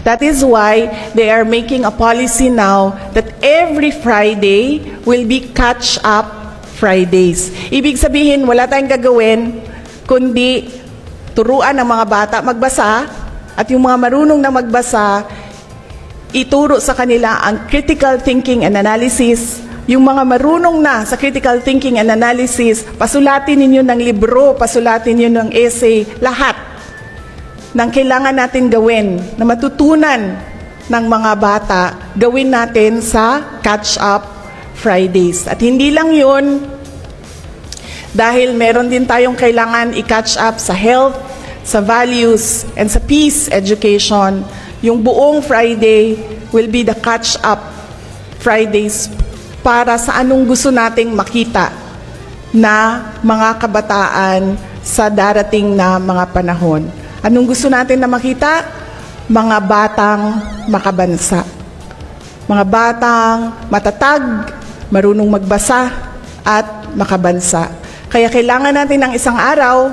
That is why they are making a policy now that every Friday will be catch-up Fridays. Ibig sabihin, wala tayong gagawin kundi turuan ang mga bata magbasa at yung mga marunong na magbasa, ituro sa kanila ang critical thinking and analysis. Yung mga marunong na sa critical thinking and analysis, pasulatin ninyo ng libro, pasulatin ninyo ng essay, lahat ng kailangan natin gawin na matutunan ng mga bata, gawin natin sa Catch-Up Fridays. At hindi lang yun, dahil meron din tayong kailangan i-catch up sa health, sa values, and sa peace education. Yung buong Friday will be the Catch-Up Fridays para sa anong gusto nating makita na mga kabataan sa darating na mga panahon. Anong gusto natin na makita? Mga batang makabansa. Mga batang matatag, marunong magbasa, at makabansa. Kaya kailangan natin ng isang araw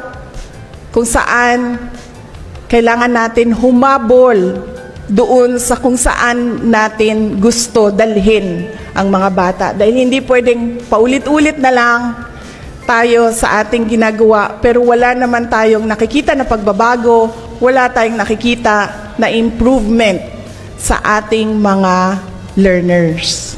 kung saan kailangan natin humabol doon sa kung saan natin gusto dalhin ang mga bata. Dahil hindi pwedeng paulit-ulit na lang tayo sa ating ginagawa, pero wala naman tayong nakikita na pagbabago, wala tayong nakikita na improvement sa ating mga learners.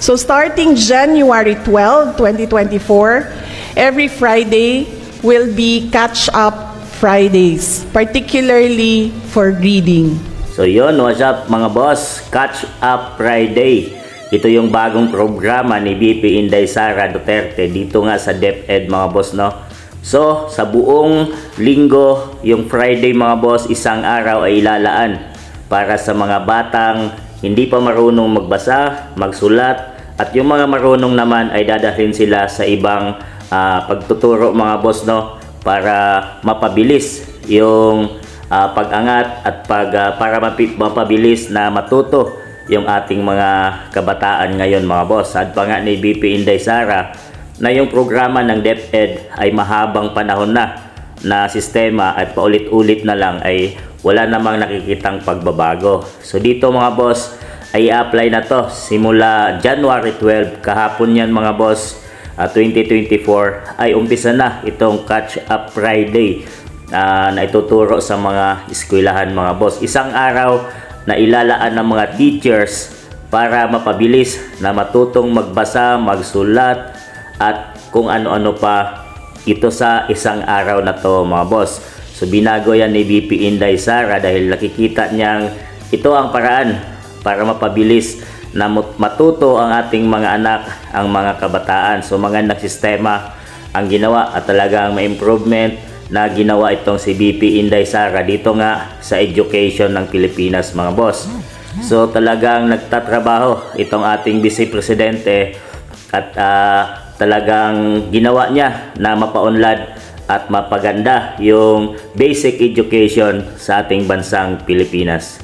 So starting January 12, 2024, every Friday will be catch-up Fridays, particularly for reading. So yun, what's up mga boss? Catch-up Friday. Ito yung bagong programa ni VP Inday Sara Duterte dito nga sa DepEd mga boss, no? So, sa buong linggo, yung Friday mga boss, isang araw ay ilalaan para sa mga batang hindi pa marunong magbasa, magsulat, at yung mga marunong naman ay dadahin sila sa ibang pagtuturo mga boss, no? Para mapabilis yung pag-angat at para mapabilis na matuto yung ating mga kabataan ngayon mga boss. At pa nga ni VP Inday Sara na yung programa ng DepEd ay mahabang panahon na sistema at paulit-ulit na lang ay wala namang nakikitang pagbabago. So dito mga boss ay i-apply na to simula January 12, kahapon yan mga boss, 2024 ay umpisa na itong Catch-Up Friday na ituturo sa mga eskwelahan mga boss. Isang araw na ilalaan ng mga teachers para mapabilis na matutong magbasa, magsulat, at kung ano-ano pa ito sa isang araw na to mga boss. So binago yan ni VP Inday Sara dahil nakikita niyang ito ang paraan para mapabilis na matuto ang ating mga anak, ang mga kabataan. So mga nagsistema ang ginawa at talagang may improvement na ginawa itong si VP Inday Sara dito nga sa education ng Pilipinas mga boss. So talagang nagtatrabaho itong ating Vice Presidente at talagang ginawa niya na mapaunlad at mapaganda yung basic education sa ating bansang Pilipinas.